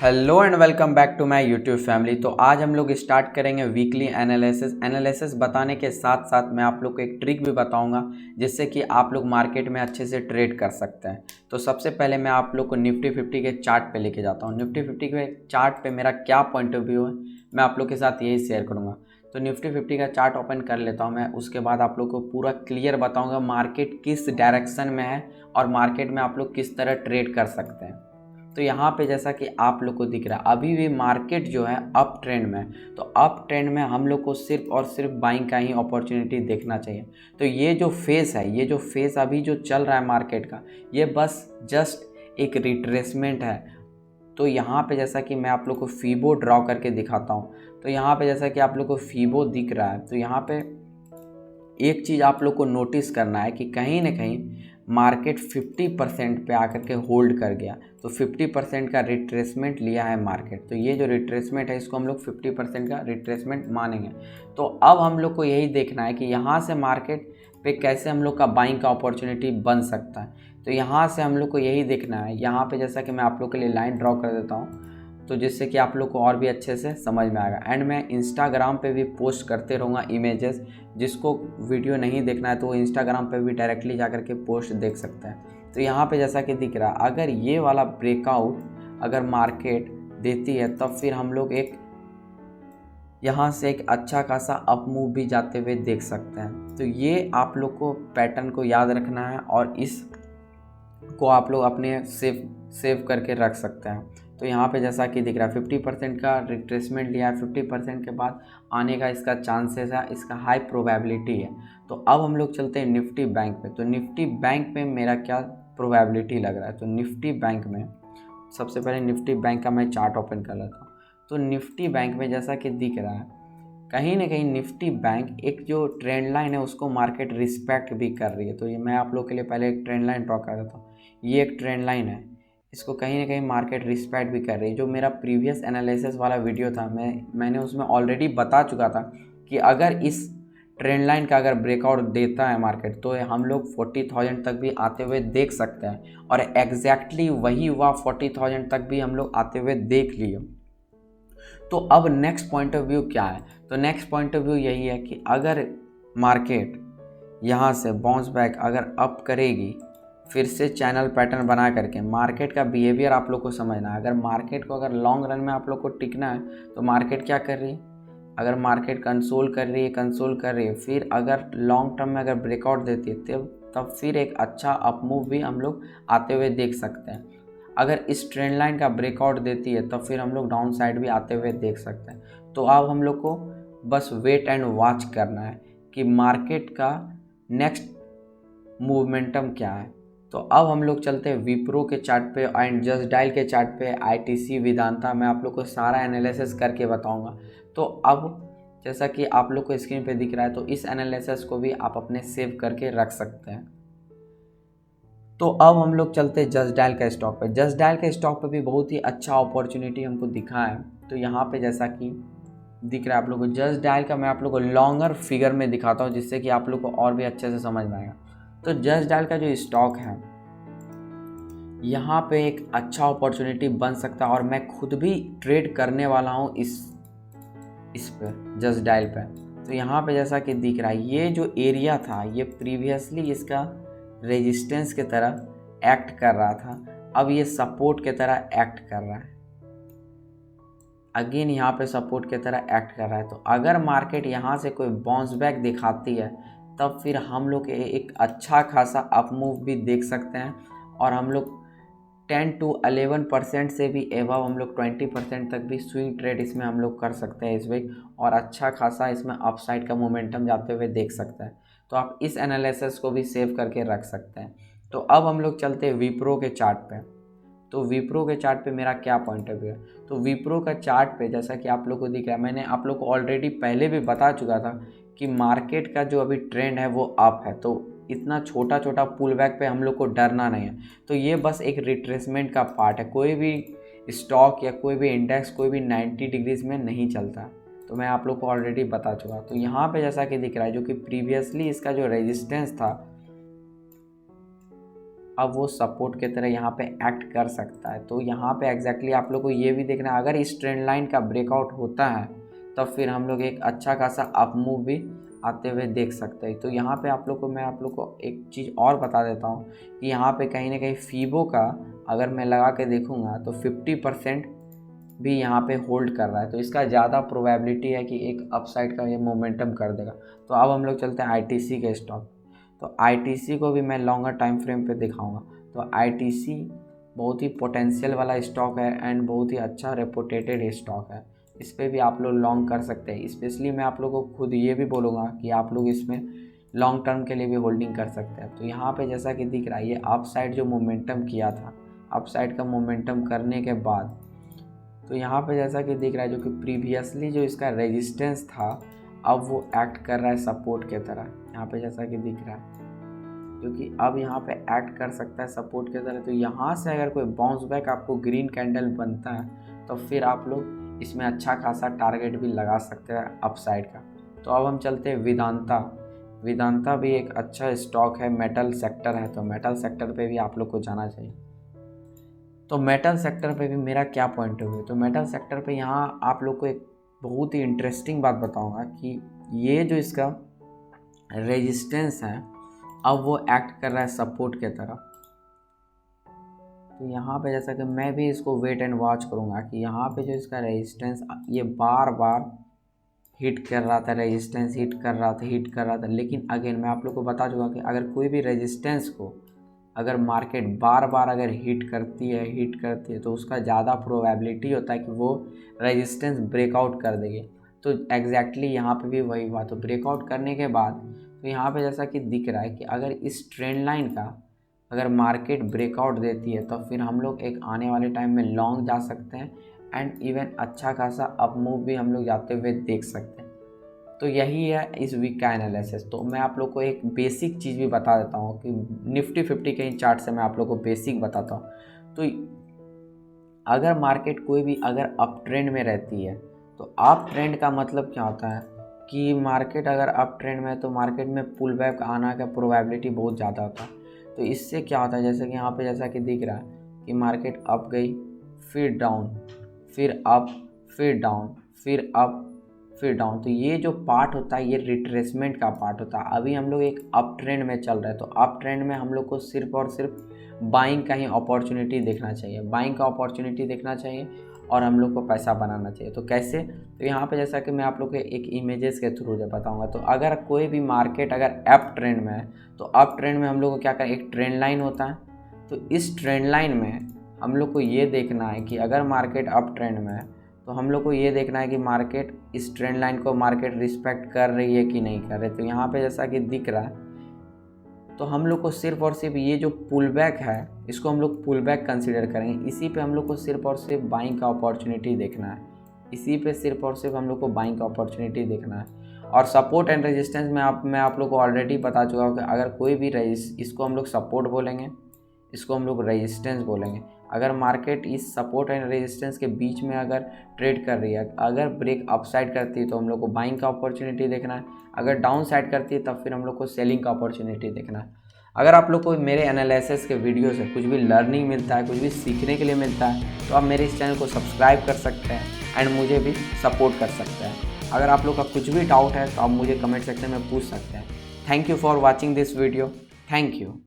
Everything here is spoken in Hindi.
Hello and welcome back to my YouTube family. तो आज हम लोग स्टार्ट करेंगे वीकली एनालिसिस बताने के साथ साथ मैं आप लोग को एक ट्रिक भी बताऊंगा जिससे कि आप लोग मार्केट में अच्छे से ट्रेड कर सकते हैं। तो सबसे पहले मैं आप लोग को निफ्टी 50 के चार्ट पे लेके जाता हूं। निफ्टी 50 के चार्ट पे मेरा क्या पॉइंट ऑफ व्यू है मैं आप लोग के साथ यही शेयर करूँगा। तो निफ्टी 50 का चार्ट ओपन कर लेता हूँ मैं, उसके बाद आप लोग को पूरा क्लियर बताऊँगा मार्केट किस डायरेक्शन में है और मार्केट में आप लोग किस तरह ट्रेड कर सकते हैं। तो यहाँ पे जैसा कि आप लोग को दिख रहा है अभी भी मार्केट जो है अप ट्रेंड में है। तो अप ट्रेंड में हम लोग को सिर्फ और सिर्फ बाइंग का ही अपॉर्चुनिटी देखना चाहिए। तो ये जो फेस है, ये जो फेस अभी जो चल रहा है मार्केट का, ये बस जस्ट एक रिट्रेसमेंट है। तो यहाँ पे जैसा कि मैं आप लोग को फीबो ड्रॉ करके दिखाता हूँ। तो यहाँ पे जैसा कि आप लोग को फीबो दिख रहा है, तो यहाँ पे एक चीज़ आप लोग को नोटिस करना है कि कहीं ना कहीं मार्केट 50% पे आकर के होल्ड कर गया। तो 50% का रिट्रेसमेंट लिया है मार्केट। तो ये जो रिट्रेसमेंट है इसको हम लोग 50% का रिट्रेसमेंट मानेंगे। तो अब हम लोग को यही देखना है कि यहाँ से मार्केट पे कैसे हम लोग का बाइंग का अपॉर्चुनिटी बन सकता है। तो यहाँ से हम लोग को यही देखना है। यहाँ पे जैसा कि मैं आप लोग के लिए लाइन ड्रॉ कर देता हूँ तो जिससे कि आप लोग को और भी अच्छे से समझ में आएगा। एंड मैं इंस्टाग्राम पे भी पोस्ट करते रहूँगा इमेजेस। जिसको वीडियो नहीं देखना है तो वो इंस्टाग्राम पे भी डायरेक्टली जाकर के पोस्ट देख सकते हैं। तो यहाँ पे जैसा कि दिख रहा है अगर ये वाला ब्रेकआउट अगर मार्केट देती है तब फिर हम लोग एक यहाँ से एक अच्छा खासा अप मूव भी जाते हुए देख सकते हैं। तो ये आप लोग को पैटर्न को याद रखना है और इस को आप लोग अपने सेव करके रख सकते हैं। तो यहाँ पे जैसा कि दिख रहा है 50% का रिट्रेसमेंट लिया है, 50% के बाद आने का इसका चांसेस है, इसका हाई प्रोबेबिलिटी है। तो अब हम लोग चलते हैं निफ्टी बैंक पे। तो निफ्टी बैंक पे मेरा क्या प्रोबेबिलिटी लग रहा है। तो निफ्टी बैंक में सबसे पहले निफ्टी बैंक का मैं चार्ट ओपन कर लेता हूँ। तो निफ्टी बैंक में जैसा कि दिख रहा है कहीं ना कहीं निफ्टी बैंक एक जो ट्रेंड लाइन है उसको मार्केट रिस्पेक्ट भी कर रही है। तो ये मैं आप लोग के लिए पहले एक ट्रेंड लाइन ड्रॉ कर देता हूँ। ये एक ट्रेंड लाइन है, इसको कहीं ना कहीं मार्केट रिस्पेक्ट भी कर रही है। जो मेरा प्रीवियस एनालिसिस वाला वीडियो था मैंने उसमें ऑलरेडी बता चुका था कि अगर इस ट्रेंड लाइन का अगर ब्रेकआउट देता है मार्केट तो हम लोग 40,000 तक भी आते हुए देख सकते हैं। और एग्जैक्टली वही हुआ, 40,000 तक भी हम लोग आते हुए देख लिए। तो अब नेक्स्ट पॉइंट ऑफ व्यू क्या है। तो नेक्स्ट पॉइंट ऑफ व्यू यही है कि अगर मार्केट यहाँ से बाउंस बैक अगर अप करेगी फिर से चैनल पैटर्न बना करके, मार्केट का बिहेवियर आप लोग को समझना है। अगर मार्केट को अगर लॉन्ग रन में आप लोग को टिकना है तो मार्केट क्या कर रही है, अगर मार्केट कंसोल कर रही है फिर अगर लॉन्ग टर्म में अगर ब्रेकआउट देती है तब फिर एक अच्छा अप मूव भी हम लोग आते हुए देख सकते हैं। अगर इस ट्रेंड लाइन का ब्रेकआउट देती है तब फिर हम लोग डाउन साइड भी आते हुए देख सकते हैं। तो अब हम लोग को बस वेट एंड वॉच करना है कि मार्केट का नेक्स्ट मूवमेंटम क्या है। तो अब हम लोग चलते हैं विप्रो के चार्ट पे एंड जस्ट डायल के चार्ट पे, आईटीसी, वेदांता, मैं आप लोग को सारा एनालिसिस करके बताऊंगा। तो अब जैसा कि आप लोग को स्क्रीन पे दिख रहा है तो इस एनालिसिस को भी आप अपने सेव करके रख सकते हैं। तो अब हम लोग चलते हैं जस्ट डायल के स्टॉक पे। जस्ट डायल के स्टॉक पे भी बहुत ही अच्छा अपॉर्चुनिटी हमको दिखा है। तो यहाँ पे जैसा कि दिख रहा है आप लोग को जस्ट डायल का, मैं आप लोग को लॉन्गर फिगर में दिखाता हूँ जिससे कि आप लोग को और भी अच्छे से समझ में आएगा। तो जस्ट डायल का जो स्टॉक है यहाँ पे एक अच्छा अपॉर्चुनिटी बन सकता है और मैं खुद भी ट्रेड करने वाला हूँ इस पे जस्ट डायल पे। तो यहाँ पे जैसा कि दिख रहा है ये जो एरिया था ये प्रीवियसली इसका रेजिस्टेंस की तरह एक्ट कर रहा था, अब ये सपोर्ट की तरह एक्ट कर रहा है। अगेन यहाँ पे सपोर्ट की तरह एक्ट कर रहा है। तो अगर मार्केट यहाँ से कोई बाउंस बैक दिखाती है तब फिर हम लोग एक अच्छा खासा अप मूव भी देख सकते हैं और हम लोग 10 to 11% से भी एवं हम लोग 20% तक भी स्विंग ट्रेड इसमें हम लोग कर सकते हैं इस वीक और अच्छा खासा इसमें अपसाइड का मोमेंटम जाते हुए देख सकते हैं। तो आप इस एनालिसिस को भी सेव करके रख सकते हैं। तो अब हम लोग चलते हैं विप्रो के चार्ट पे। तो विप्रो के चार्ट पे मेरा क्या पॉइंट ऑफ व्यू है। तो विप्रो का चार्ट पे जैसा कि आप लोग को दिख रहा है, मैंने आप लोग को ऑलरेडी पहले भी बता चुका था कि मार्केट का जो अभी ट्रेंड है वो अप है। तो इतना छोटा छोटा पुल बैक पे हम लोग को डरना नहीं है। तो ये बस एक रिट्रेसमेंट का पार्ट है। कोई भी स्टॉक या कोई भी इंडेक्स कोई भी 90 डिग्रीज में नहीं चलता। तो मैं आप लोग को ऑलरेडी बता चुका। तो यहाँ पे जैसा कि दिख रहा है जो कि प्रीवियसली इसका जो रेजिस्टेंस था अब वो सपोर्ट की तरह यहाँ पे एक्ट कर सकता है। तो यहाँ पे एग्जैक्टली आप लोग को ये भी देखना है, अगर इस ट्रेंड लाइन का ब्रेकआउट होता है तब फिर हम लोग एक अच्छा खासा अप मूव भी आते हुए देख सकते हैं। तो यहाँ पे मैं आप लोग को एक चीज़ और बता देता हूँ कि यहाँ पे कहीं ना कहीं फीबो का अगर मैं लगा के देखूँगा तो 50% भी यहाँ पे होल्ड कर रहा है, तो इसका ज़्यादा प्रोबेबिलिटी है कि एक अपसाइड का ये मोमेंटम कर देगा। तो अब हम लोग चलते हैं आईटीसी के स्टॉक। तो आईटीसी को भी मैं लॉन्गर टाइम फ्रेम पे दिखाऊंगा। तो आईटीसी बहुत ही पोटेंशियल वाला स्टॉक है एंड बहुत ही अच्छा रेपुटेटेड स्टॉक है। इस पर भी आप लोग लॉन्ग कर सकते हैं। स्पेशली मैं आप लोगों को खुद ये भी बोलूँगा कि आप लोग इसमें लॉन्ग टर्म के लिए भी होल्डिंग कर सकते हैं। तो यहाँ पे जैसा कि दिख रहा है, ये अपसाइड जो मोमेंटम किया था, अपसाइड का मोमेंटम करने के बाद तो यहाँ पे जैसा कि दिख रहा है जो कि प्रीवियसली जो इसका रेजिस्टेंस था अब वो एक्ट कर रहा है सपोर्ट के तरह। यहाँ पे जैसा कि दिख रहा है जो कि अब यहाँ पे एक्ट कर सकता है सपोर्ट के तरह। तो यहाँ से अगर कोई बाउंस बैक आपको ग्रीन कैंडल बनता है तो फिर आप लोग इसमें अच्छा खासा टारगेट भी लगा सकते हैं अपसाइड का। तो अब हम चलते हैं वेदांता। वेदांता भी एक अच्छा स्टॉक है, मेटल सेक्टर है, तो मेटल सेक्टर पे भी आप लोग को जाना चाहिए। तो मेटल सेक्टर पे भी मेरा क्या पॉइंट ऑफ व्यू, तो मेटल सेक्टर पे यहाँ आप लोग को एक बहुत ही इंटरेस्टिंग बात बताऊंगा कि ये जो इसका रेजिस्टेंस है अब वो एक्ट कर रहा है सपोर्ट के तरह। तो यहाँ पे जैसा कि मैं भी इसको वेट एंड वॉच करूँगा कि यहाँ पे जो इसका रेजिस्टेंस ये बार बार हिट कर रहा था, रेजिस्टेंस हिट कर रहा था, लेकिन अगेन मैं आप लोग को बता चुका कि अगर कोई भी रेजिस्टेंस को अगर मार्केट बार बार अगर हिट करती है तो उसका ज़्यादा प्रोबेबिलिटी होता है कि वो रेजिस्टेंस ब्रेकआउट कर देगी। तो एग्जैक्टली यहाँ पे भी वही हुआ। तो ब्रेकआउट करने के बाद तो यहाँ पे जैसा कि दिख रहा है कि अगर इस ट्रेंड लाइन का अगर मार्केट ब्रेकआउट देती है तो फिर हम लोग एक आने वाले टाइम में लॉन्ग जा सकते हैं एंड इवन अच्छा खासा अप मूव भी हम लोग जाते हुए देख सकते हैं। तो यही है इस वीक का एनालिसिस। तो मैं आप लोग को एक बेसिक चीज़ भी बता देता हूँ कि निफ्टी 50 के इन चार्ट से मैं आप लोग को बेसिक बताता हूँ। तो अगर मार्केट कोई भी अगर अप ट्रेंड में रहती है तो अप ट्रेंड का मतलब क्या होता है कि मार्केट अगर अप ट्रेंड में है तो मार्केट में पुल बैक आना का प्रोबेबिलिटी बहुत ज़्यादा होता है। तो इससे क्या होता है जैसे कि यहाँ पे जैसा कि दिख रहा है कि मार्केट अप गई, फिर डाउन, फिर अप, फिर डाउन, फिर अप, फिर डाउन। तो ये जो पार्ट होता है ये रिट्रेसमेंट का पार्ट होता है। अभी हम लोग एक अप ट्रेंड में चल रहे हैं, तो अप ट्रेंड में हम लोग को सिर्फ और सिर्फ बाइंग का ही अपॉर्चुनिटी देखना चाहिए, बाइंग का अपॉर्चुनिटी देखना चाहिए और हम लोग को पैसा बनाना चाहिए। तो कैसे, तो यहाँ पे जैसा कि मैं आप लोग को एक इमेजेस के थ्रू से बताऊँगा। तो अगर कोई भी मार्केट अगर अप ट्रेंड में है तो अप ट्रेंड में हम लोग को क्या करें, एक ट्रेंड लाइन होता है। तो इस ट्रेंड लाइन में हम लोग को ये देखना है कि अगर मार्केट अप ट्रेंड में है तो हम लोग को ये देखना है कि मार्केट इस ट्रेंड लाइन को मार्केट रिस्पेक्ट कर रही है कि नहीं कर रही। तो यहाँ पे जैसा कि दिख रहा है तो हम लोग को सिर्फ और सिर्फ ये जो पुल बैक है इसको हम लोग पुल बैक कंसिडर करेंगे। इसी पे हम लोग को सिर्फ और सिर्फ बाइंग का अपॉर्चुनिटी देखना है, इसी पे सिर्फ और सिर्फ हम लोग को बाइंग का अपॉर्चुनिटी देखना है। और सपोर्ट एंड रेजिस्टेंस मैं आप लोग को ऑलरेडी बता चुका हूँ कि अगर कोई भी इसको हम लोग सपोर्ट बोलेंगे, इसको हम लोग रेजिस्टेंस बोलेंगे। अगर मार्केट इस सपोर्ट एंड रेजिस्टेंस के बीच में अगर ट्रेड कर रही है, अगर ब्रेक अपसाइड करती है तो हम लोग को बाइंग का अपॉर्चुनिटी देखना है, अगर डाउन साइड करती है तब फिर हम लोग को सेलिंग का अपॉर्चुनिटी देखना है। अगर आप लोग को मेरे एनालिसिस के वीडियो से कुछ भी लर्निंग मिलता है, कुछ भी सीखने के लिए मिलता है तो आप मेरे इस चैनल को सब्सक्राइब कर सकते हैं एंड मुझे भी सपोर्ट कर सकते हैं। अगर आप लोग का कुछ भी डाउट है तो आप मुझे कमेंट सेक्शन में पूछ सकते हैं। Thank you for watching this video. Thank you.